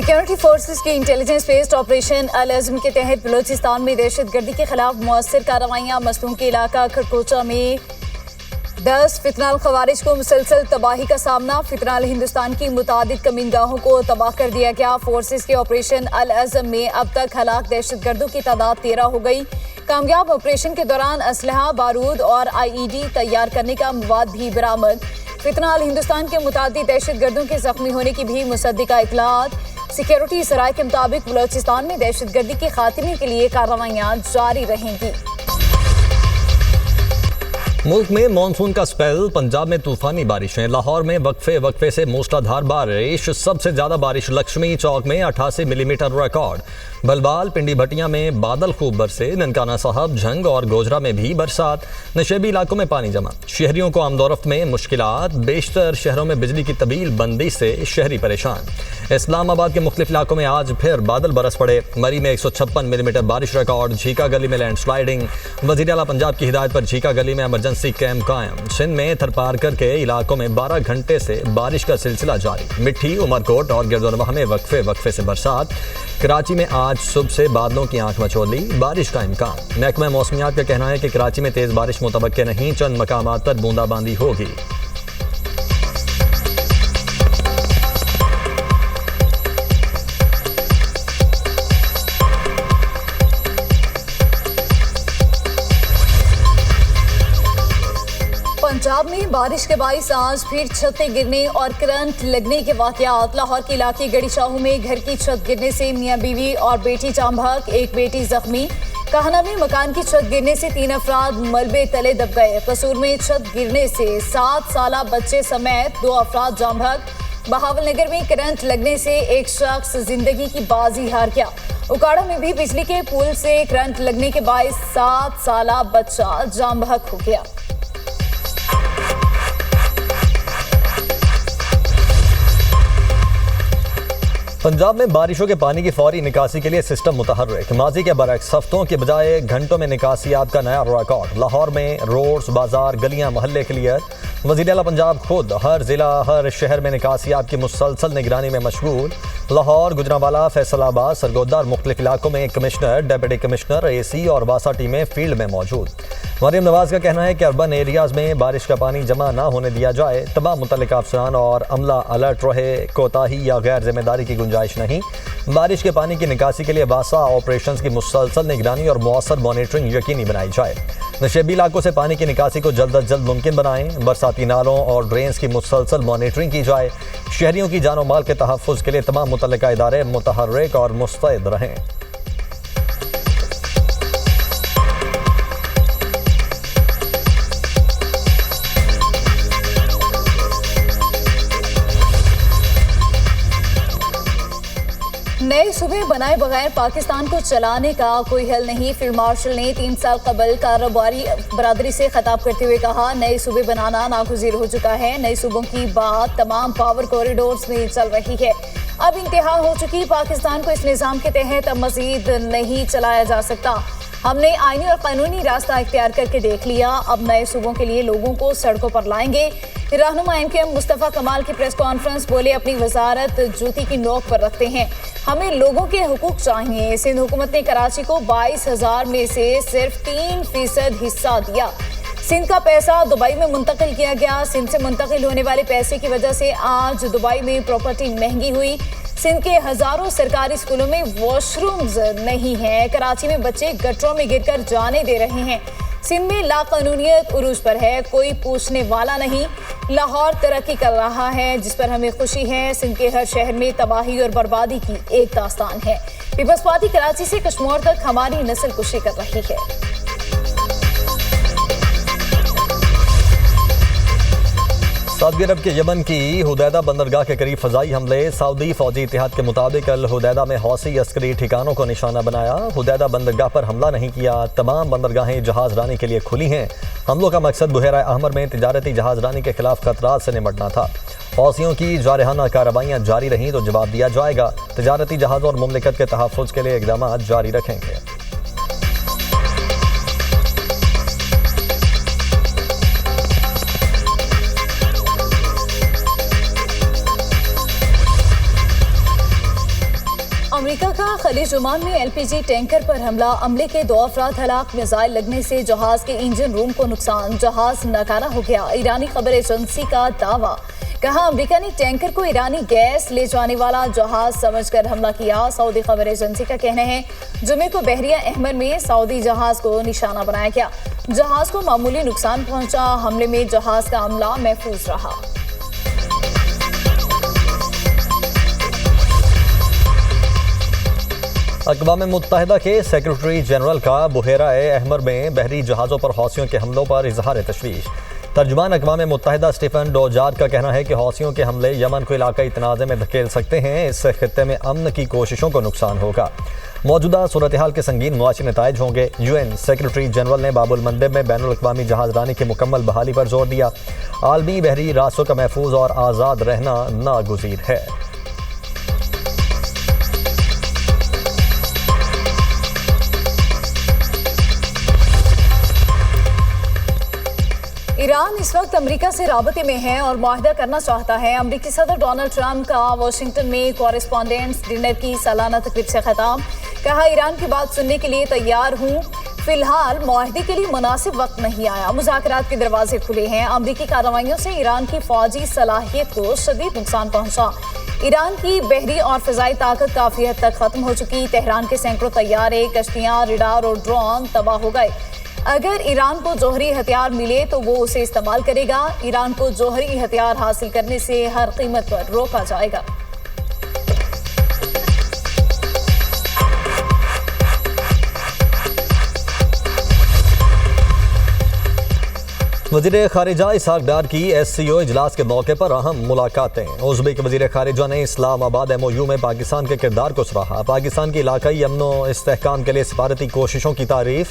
Security forces की intelligence based operation अल अज़्म के तहत बलूचिस्तान में दहशतगर्दी के खिलाफ मौसर कार्रवाइयाँ। मसलूम के इलाका खड़कोचा में 10 फितनाल खवारिज को मुसलसल तबाही का सामना। फितनाल हिंदुस्तान की मुतादिद कमीनगाहों को तबाह कर दिया गया। फोर्सेस के ऑपरेशन अल अज़्म में अब तक हलाक दहशतगर्दों की तादाद 13 हो गई। कामयाब ऑपरेशन के दौरान असलहा, बारूद और IED तैयार करने का मवाद भी बरामद। फितनाल हिंदुस्तान के मुतादिद दहशतगर्दों के जख्मी होने की भी मुसद्दिका इतलात। सिक्योरिटी सराय के मुताबिक बलूचिस्तान में दहशतगर्दी के खात्मे के लिए कार्रवाइयाँ जारी रहेंगी। मुल्क में मानसून का स्पेल, पंजाब में तूफानी बारिशें, लाहौर में वक्फे से मूसलाधार बारिश। सबसे ज्यादा बारिश लक्ष्मी चौक में 88 मिलीमीटर रिकॉर्ड। बलबाल, पिंडी भटिया में बादल खूब बरसे। ननकाना साहब, झंग और गोजरा में भी बरसात। नशेबी इलाकों में पानी जमा, शहरियों को आमदोरफ्त में मुश्किलात। बेशतर शहरों में बिजली की तबील बंदी से शहरी परेशान। इस्लामाबाद के मुख्तलिफ इलाकों में आज फिर बादल बरस पड़े। मरी में 156 मिलीमीटर बारिश रिकॉर्ड। झीका गली में लैंडस्लाइडिंग। वज़ीर आला पंजाब की हिदायत पर झीका गली में इमरजेंसी कैंप कायम। सिंध में थरपारकर के इलाकों में 12 घंटे से बारिश का सिलसिला जारी। मिट्टी, उमरकोट और गिरदोनवाह में वक्फे से बरसात। कराची में आज सुबह से बादलों की आंख मचोली, बारिश का इम्कान। महकमा मौसमियात का कहना है कि कराची में तेज बारिश मुतवक्के नहीं, चंद मकामात पर बूंदाबांदी होगी। पंजाब में बारिश के बाइस आज फिर छतें गिरने और करंट लगने के वाकयात। लाहौर के इलाके गड़ी शाहू में घर की छत गिरने से मियां बीवी और बेटी जाम बहक, एक बेटी जख्मी। काहना में मकान की छत गिरने से 3 अफराद मलबे तले दब गए। कसूर में छत गिरने से 7 साला बच्चे समेत 2 अफराद जाम बहक। बहावलनगर में करंट लगने से एक शख्स जिंदगी की बाजी हार गया। उकाड़ा में भी बिजली के पुल से करंट लगने के बाइस 7 साला बच्चा जाम बहक हो गया। पंजाब में बारिशों के पानी की फौरी निकासी के लिए सिस्टम मुतहर्रिक। माजी के बरक्स हफ्तों के बजाय घंटों में निकासियात का नया रिकॉर्ड। लाहौर में रोड्स, बाजार, गलियां, मोहल्ले क्लियर। वज़ीर आला पंजाब खुद हर जिला, हर शहर में निकासियात की मुसलसल निगरानी में मशगूल। लाहौर, गुजरांवाला, फैसलाबाद, सरगोदा और मुख्तलिफ इलाकों में कमिश्नर, डिप्टी कमिश्नर, AC और वासा टीमें फील्ड में मौजूद। मरियम नवाज का कहना है कि अर्बन एरियाज में बारिश का पानी जमा ना होने दिया जाए। तमाम मुतल्लिका अफसरान और अमला अलर्ट रहे। कोताही या गैर जिम्मेदारी की गुंजाइश नहीं। बारिश के पानी की निकासी के लिए वासा ऑपरेशंस की मुसलसल निगरानी और मौसर मॉनिटरिंग यकीनी बनाई जाए। नशेबी इलाकों से पानी की निकासी को जल्द अज जल्द मुमकिन बनाएं। बरसाती नालों और ड्रेन्स की मुसलसल मॉनिटरिंग की जाए। शहरियों की जान और माल के तहफ़्फ़ुज़ के लिए तमाम मुतल्लिका इदारे मुतहर्रिक और मुस्तैद रहें। नए सूबे बनाए बगैर पाकिस्तान को चलाने का कोई हल नहीं। फील्ड मार्शल ने 3 साल कबल कारोबारी बरादरी से खिताब करते हुए कहा, नए सूबे बनाना नागुज़ीर हो चुका है। नए सूबों की बात तमाम पावर कॉरिडोर्स में चल रही है। अब इंतहा हो चुकी। पाकिस्तान को इस निज़ाम के तहत अब मज़ीद नहीं चलाया जा सकता। हमने आईनी और कानूनी रास्ता इख्तियार करके देख लिया। अब नए सूबों के लिए लोगों को सड़कों पर लाएंगे। रहनुमा MKM मुस्तफ़ा कमाल की प्रेस कॉन्फ्रेंस बोले, अपनी वजारत जूती की नोक पर रखते हैं। हमें लोगों के हुकूक चाहिए। सिंध हुकूमत ने कराची को 22,000 में से सिर्फ 3% हिस्सा दिया। सिंध का पैसा दुबई में मुंतकिल किया गया। सिंध से मुंतकिल होने वाले पैसे की वजह से आज दुबई में प्रॉपर्टी महंगी हुई। सिंध के हजारों सरकारी स्कूलों में वॉशरूम्स नहीं हैं। कराची में बच्चे गटरों में गिरकर जाने दे रहे हैं। सिंध में लाकानूनियत उरूज पर है, कोई पूछने वाला नहीं। लाहौर तरक्की कर रहा है, जिस पर हमें खुशी है। सिंध के हर शहर में तबाही और बर्बादी की एक दास्तान है। पीपल्स पार्टी कराची से कश्मीर तक हमारी नस्ल कुशी कर रही है। सऊदी अरब के यमन की हुदैदा बंदरगाह के करीब फजाई हमले। सऊदी फौजी इत्तेहाद के मुताबिक अल हुदैदा में हौसी अस्करी ठिकानों को निशाना बनाया। हुदैदा बंदरगाह पर हमला नहीं किया। तमाम बंदरगाहें जहाज रानी के लिए खुली हैं। हमलों का मकसद बुहरा अहमर में तिजारती जहाज रानी के खिलाफ खतरात से निपटना था। हौसियों की जारहाना कार्रवाइयाँ जारी रहीं तो जवाब दिया जाएगा। तिजारती जहाज़ों और मुमलिकत के तहफ़्फ़ुज़ के लिए इक़दाम जारी रखेंगे। अमेरिका का खलीज ओमान में एलपीजी टैंकर पर हमला, अमले के 2 अफराद हलाक, मिसाइल लगने से जहाज के इंजन रूम को नुकसान, जहाज नकारा हो गया। ईरानी खबर एजेंसी का दावा, कहा अमेरिका ने टैंकर को ईरानी गैस ले जाने वाला जहाज समझकर हमला किया। सऊदी खबर एजेंसी का कहना है जुमे को बहरिया अहमर में सऊदी जहाज को निशाना बनाया गया। जहाज को मामूली नुकसान पहुंचा। हमले में जहाज का अमला महफूज रहा। अक़वाम मुत्तहिदा के सेक्रेटरी जनरल का बुहेरा अहमर में बहरी जहाज़ों पर हौसियों के हमलों पर इजहार तशवीश। तर्जुमान अक़वाम मुत्तहिदा स्टीफन डोजार्ड का कहना है कि हौसियों के हमले यमन को इलाकाई तनाज़े में धकेल सकते हैं। इससे खित्ते में अमन की कोशिशों को नुकसान होगा। मौजूदा सूरत हाल के संगीन मुआशी नताइज होंगे। UN सेक्रेटरी जनरल ने बाबुल मंदब में बैनुल अक़वामी जहाज़रानी की मुकम्मल बहाली पर जोर दिया। आलमी बहरी रास्तों का महफूज और आज़ाद रहना नागुज़ीर है। ईरान इस वक्त अमेरिका से राबते में है और मुआहदा करना चाहता है। अमेरिकी सदर डोनाल्ड ट्रंप का वाशिंगटन में कॉरेस्पॉन्डेंट्स डिनर की सालाना तकरीब से खिताब, कहा ईरान की बात सुनने के लिए तैयार हूँ, फिलहाल मुआहदे के लिए मुनासिब वक्त नहीं आया, मुज़ाकरात के दरवाजे खुले हैं। अमेरिकी कार्रवाइयों से ईरान की फौजी सलाहियत को शदीद नुकसान पहुंचा। ईरान की बहरी और फ़िज़ाई ताकत काफ़ी हद तक ख़त्म हो चुकी। तेहरान के सैकड़ों तैयारे, कश्तियाँ, रडार और ड्रोन तबाह हो गए। अगर ईरान को जौहरी हथियार मिले तो वो उसे इस्तेमाल करेगा। ईरान को जौहरी हथियार हासिल करने से हर कीमत पर रोका जाएगा। वज़ीर ख़ारिजा इसहाक़ डार की SCO इजलास के मौके पर अहम मुलाकातें। उज़्बेक वज़ीर ख़ारिजा ने इस्लामाबाद MOU में पाकिस्तान के किरदार को सराहा। पाकिस्तान की इलाकाई अमन व इस्तेहकाम के लिए सिफारती कोशिशों की तारीफ।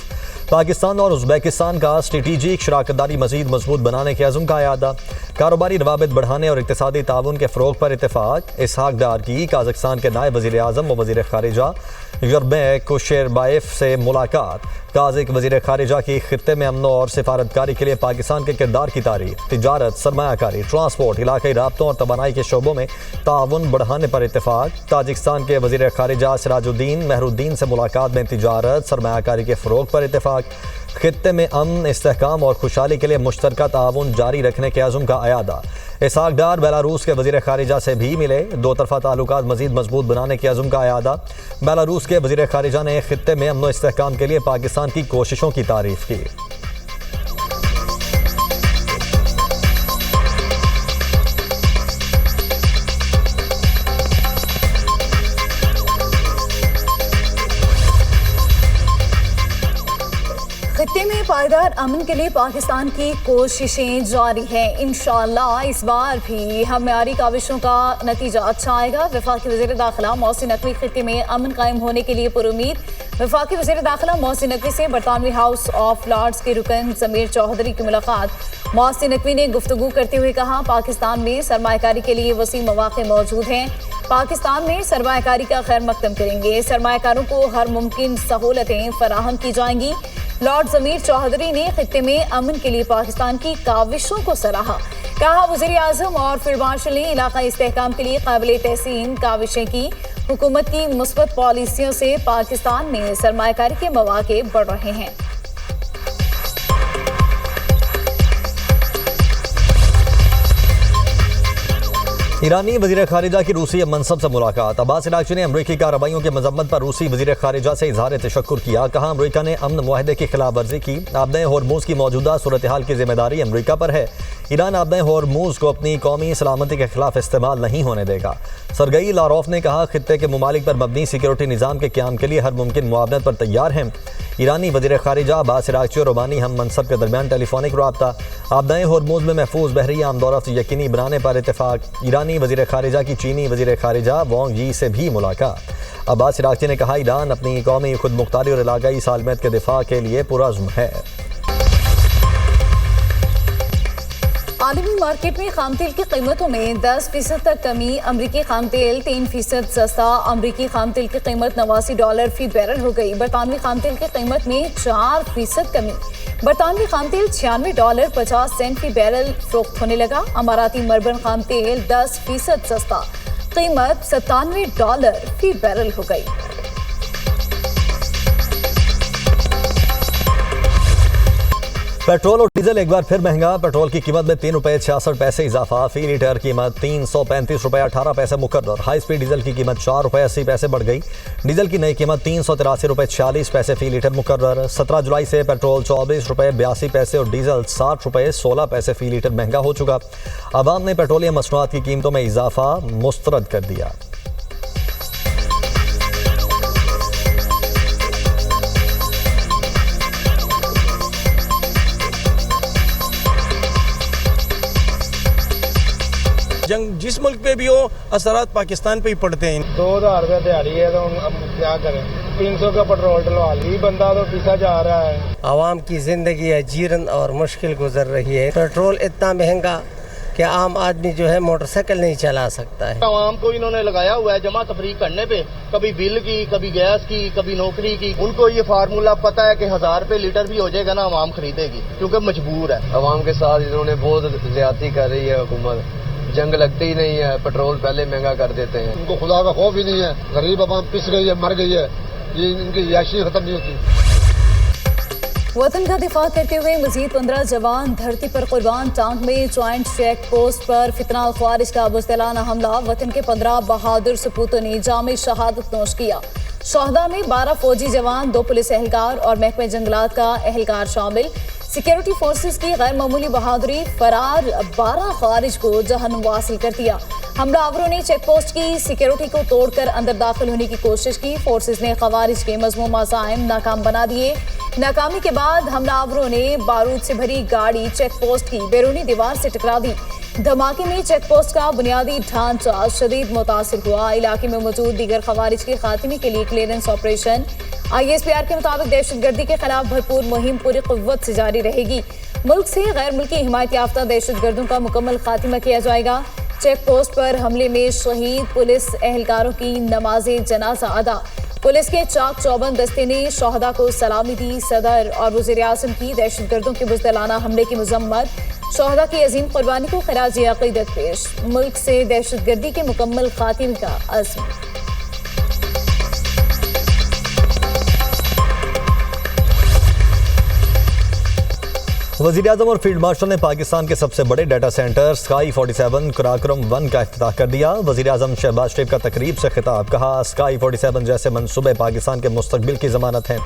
पाकिस्तान और उज़्बेकिस्तान का स्ट्रेटेजिक शराकतदारी मज़ीद मजबूत बनाने के अज़्म का अयादा। कारोबारी रवाबित बढ़ाने और इक़्तिसादी ताउन के फ़रोग़ पर इत्तेफ़ाक़। इसहाक़ डार की काज़ाकिस्तान के नायब वज़ीर आज़म व वज़ीर ख़ारिजा युरबैक कुशेरबाएफ से मुलाकात। काज़िक वज़ीर ख़ारिजा की खित्ते में अमन और सिफारतकारी के लिए पाकिस्तान के किरदार की तारीफ। तिजारत, सरमायाकारी, ट्रांसपोर्ट, इलाकाई राब्तों और तवानाई के शोबों में ताउन बढ़ाने पर इत्तेफ़ाक़। ताजिकिस्तान के वज़ीर ख़ारिजा सिराजुद्दीन महरुद्दीन से मुलाकात में तिजारत, सरमायाकारी के फ़रोग़ पर इत्तेफ़ाक़। खित्ते में अमन, इस्तेहकाम और खुशहाली के लिए मुश्तरका ताउन जारी रखने के अज़्म का अयादा। इसहाक़ डार बेलारूस के वज़ीर ख़ारिजा से भी मिले। दो तरफ़ा ताल्लुकात मज़ीद मजबूत बनाने के अज़्म का अयादा। बेलारूस के वज़ीर ख़ारिजा ने खित्ते में अमन व इस्तेहकाम के लिए पाकिस्तान की कोशिशों की तारीफ़ की। खित्ते में पायदार अमन के लिए पाकिस्तान की कोशिशें जारी हैं। इंशाअल्लाह इस बार भी हमारी काविशों का नतीजा अच्छा आएगा। वफाकी वज़ीर दाखिला मोहसिन नकवी खित्ते में अमन कायम होने के लिए पुरुमीद। वफाकी वज़ीर दाखिला मोहसिन नकवी से बरतानवी हाउस ऑफ लॉर्ड्स के रुकन ज़मीर चौधरी की मुलाकात। मोहसिन नकवी ने गुफ्तगू करते हुए कहा, पाकिस्तान में सरमायाकारी के लिए वसी मौक़े मौजूद हैं। पाकिस्तान में सरमायाकारी का खैर मकदम करेंगे। सरमायाकारों को हर मुमकिन सहूलतें फराहम की जाएंगी। लॉर्ड ज़मीर चौधरी ने खित्ते में अमन के लिए पाकिस्तान की काविशों को सराहा। कहा, वज़ीर आज़म और फील्ड मार्शल ने इलाकाई इस्तेहकाम के लिए काबिल तहसीन काविशें की। हुकूमत की मुस्बत पॉलिसियों से पाकिस्तान में सरमायाकारी के मौक़े बढ़ रहे हैं। ईरानी वज़ीर ख़ारिजा की रूसी मनसब से मुलाकात। अब्बास इराक़ची ने अमरीकी कार्रवाइयों के मजम्मत पर रूसी वज़ीर ख़ारिजा से इज़हार तशक्कुर किया। कहा, अमरीका ने अमन मुआहदे की खिलाफ वर्जी की। आबदे होर्मुज़ की मौजूदा सूरत हाल की जिम्मेदारी अमरीका पर है। ईरान आबदे होर्मुज़ को अपनी कौमी सलामती के खिलाफ इस्तेमाल नहीं होने देगा। सरगई लारोफ ने कहा, खित्ते के ममालिक पर मबनी सिक्योरिटी निज़ाम के क़याम के लिए हर मुमकिन मुआवनत पर तैयार हैं। ईरानी वज़ीर ख़ारिजा अब्बास इराक़ची और ओमानी हम मनसब के दरमियान टेलीफोनिक रब्ता। आबदाए होर्मुज़ में महफूज बहरी आमदोरफ्त यकीनी बनाने पर इत्तेफ़ाक़। ईरानी वज़ीर ख़ारिजा की चीनी वज़ीर ख़ारिजा वांग यी से भी मुलाकात। अब्बास इराक़ची ने कहा, ईरान अपनी कौमी खुद मुख्तारी और इलाकाई सालमियत के दिफा के लिए पुरअज़्म है। आलमी मार्केट में खाम तेल की कीमतों में 10% तक कमी। अमरीकी खाम तेल 3% सस्ता। अमरीकी खाम तेल की कीमत $89 फी बैरल हो गई। बरतानवी खाम तेल की कीमत में 4% कमी। बरतानवी खाम तेल $96.50 फी बैरल फरोख्त होने लगा। अमाराती मरबन खाम तेल 10% सस्ता। कीमत $97 फी बैरल हो गई। पेट्रोल और डीजल एक बार फिर महंगा। पेट्रोल की कीमत में ₹3.66 इजाफा, फी लीटर कीमत ₹335.18 मुकर्रर। हाई स्पीड डीजल की कीमत ₹4.80 बढ़ गई। डीजल की नई कीमत ₹383.46 फी लीटर मुकर्रर। 17 जुलाई से पेट्रोल ₹24.82 और डीजल ₹60.16 फी लीटर महंगा हो चुका। अवाम ने पेट्रोलियम मसनूआत की कीमतों में इजाफा मुस्तरद कर दिया। जंग जिस मुल्क पे भी हो, असरात पाकिस्तान पे ही पड़ते हैं। 2000 रुपया दिहाड़ी है तो अब क्या करें। 300 का पेट्रोल डलवा ली, बंदा तो पीछा जा रहा है। आवाम की जिंदगी अजीरन और मुश्किल गुजर रही है। पेट्रोल इतना महंगा कि आम आदमी जो है मोटरसाइकिल नहीं चला सकता है। आवाम को इन्होंने लगाया हुआ है जमा तफरीक करने पे, कभी बिल की, कभी गैस की, कभी नौकरी की। उनको ये फार्मूला पता है कि 1000 रुपए लीटर भी हो जाएगा ना, आवाम खरीदेगी क्योंकि मजबूर है। आवाम के साथ इन्होंने बहुत ज्यादती कर रही है हुकूमत। जंग लगती ही नहीं है, पेट्रोल पहले महंगा कर देते हैं। उनको खुदा का खौफ ही नहीं है। गरीब आवाम पिस गई है, मर गई है। ये इनकी याशी खत्म नहीं होती। वतन का दिफा करते हुए मजीद 15 जवान धरती पर कुर्बान। टांग में ज्वाइंट चेक पोस्ट पर फितनाल ख्वारिज का बुज़दिलाना हमला। वतन के 15 बहादुर सपूतों ने जामे शहादत नोश किया। शोहदा में 12 फौजी जवान, 2 पुलिस एहलकार और महकमे जंगलात का एहलकार शामिल। सिक्योरिटी फोर्सेस की गैर मामूली बहादुरी, फरार 12 खारिज को जहन्नुम वासिल कर दिया। हमलावरों ने चेक पोस्ट की सिक्योरिटी को तोड़कर अंदर दाखिल होने की कोशिश की। फोर्सेस ने खवारिज के मज़मूम अज़ाइम नाकाम बना दिए। नाकामी के बाद हमलावरों ने बारूद से भरी गाड़ी चेक पोस्ट की बैरूनी दीवार से टकरा दी। धमाके में चेक पोस्ट का बुनियादी ढांचा शदीद मुतासिर हुआ। इलाके में मौजूद दीगर खवारिज के खात्मे के लिए क्लियरेंस ऑपरेशन ISPR के मुताबिक दहशतगर्दी के खिलाफ भरपूर मुहिम पूरी कुव्वत से जारी रहेगी। मुल्क से गैर मुल्की हिमायत याफ्ता दहशतगर्दों का मुकम्मल खात्मा किया जाएगा। चेक पोस्ट पर हमले में शहीद पुलिस एहलकारों की नमाज़े जनाजा अदा। पुलिस के चाक चौबंद दस्ते ने शोहदा को सलामी दी। सदर और वज़ीर आज़म की दहशतगर्दों के बुज़दिलाना हमले की मजम्मत। शोहदा की अजीम कुर्बानी को खराज अक़ीदत पेश। मुल्क से दहशतगर्दी के मुकम्मल खात्मे का अज़्म। वज़ीर-ए-आज़म और फील्ड मार्शल ने पाकिस्तान के सबसे बड़े डाटा सेंटर स्काई 47 कराक्रम 1 का इफ्तिताह कर दिया। वज़ीर-ए-आज़म शहबाज शरीफ का तकरीब से खिताब। कहा, स्काई 47 जैसे मंसूबे पाकिस्तान के मुस्तकबिल की ज़मानत हैं।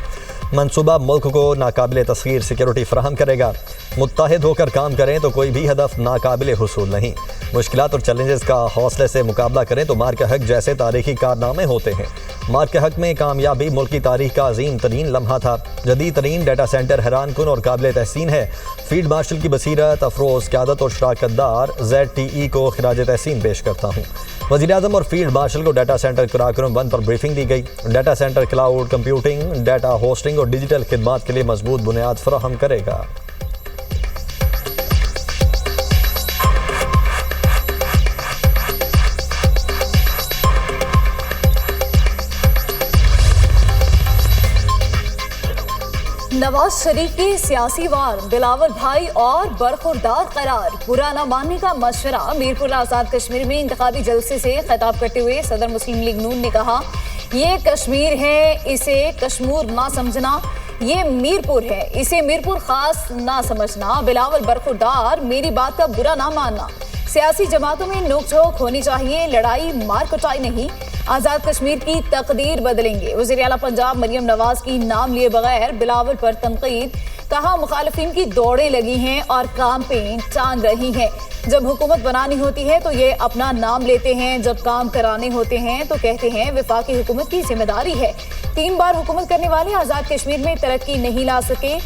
मंसूबा मुल्क को नाकाबिल तस्खीर सिक्योरिटी फराहम करेगा। मुत्तहिद होकर काम करें तो कोई भी हदफ नाकाबिल हुसूल नहीं। मुश्किलात और चैलेंजेस का हौसले से मुकाबला करें तो मार के हक जैसे तारीखी कारनामे होते हैं। मार के हक में कामयाबी मुल्क की तारीख का अजीम तरीन लम्हा था। जदीद तरीन डाटा सेंटर हैरान कुन और काबिल तहसीन है। फील्ड मार्शल की बसीरत, अफरोज़, क़यादत और शराकत दार ZTE को खिराज तहसीन पेश करता हूँ। वज़ीर-ए-आज़म और फील्ड मार्शल को डाटा सेंटर कराक्रम 1 पर ब्रीफिंग दी गई। Data centre cloud computing, data hosting और डिजिटल खिदमात के लिए मजबूत बुनियाद फराहम करेगा। नवाज शरीफ के सियासी वार, बिलावल भाई और बरखुरदार करार। बुरा न मानने का मशवरा। मीरपुर आज़ाद कश्मीर में इंतखाबी जलसे से खिताब करते हुए सदर मुस्लिम लीग नून ने कहा, ये कश्मीर है, इसे कश्मीर ना समझना। ये मीरपुर है, इसे मीरपुर खास ना समझना। बिलावल बरखुरदार, मेरी बात का बुरा ना मानना। सियासी जमातों में नोकझोंक होनी चाहिए, लड़ाई मार कुटाई नहीं। आज़ाद कश्मीर की तकदीर बदलेंगे। वज़ीर आला पंजाब मरियम नवाज की नाम लिए बगैर बिलावल पर तनकीद। कहा, मुखालिफिन की दौड़ें लगी हैं और काम पे टांग रही हैं। जब हुकूमत बनानी होती है तो ये अपना नाम लेते हैं, जब काम कराने होते हैं तो कहते हैं वफाकी हुकूमत की जिम्मेदारी है। 3 बार हुकूमत करने वाले आज़ाद कश्मीर में तरक्की नहीं ला सके।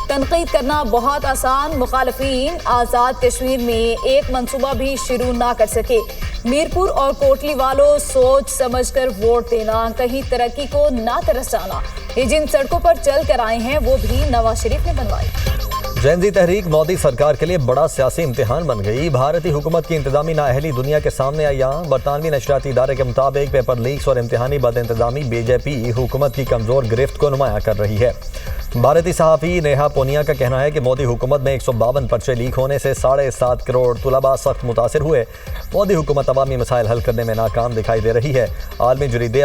तनकीद करना बहुत आसान। मुखालिफिन आज़ाद कश्मीर में एक मंसूबा भी शुरू ना कर सके। मीरपुर और कोटली वालों, सोच समझकर वोट देना, कहीं तरक्की को ना तरस जाना। ये जिन सड़कों पर चल कर आए हैं वो भी नवाज शरीफ ने बनवाई। जैनजी तहरीक मोदी सरकार के लिए बड़ा सियासी इम्तिहान बन गई। भारतीय हुकूमत की इंतजामी नाअहली दुनिया के सामने आई। बरतानवी नशरियाती इदारे के मुताबिक पेपर लीक्स और इम्तिहानी बदइंतजामी बीजेपी हुकूमत की कमज़ोर गिरफ्त को नुमाया कर रही है। भारतीय सहाफ़ी नेहा पोनिया का कहना है कि मोदी हुकूमत में 152 पर्चे लीक होने से 7.5 करोड़ तुलबा सख्त मुतासिर हुए। मोदी हुकूमत अवामी मसाइल हल करने में नाकाम दिखाई दे रही है। आलमी जरीदे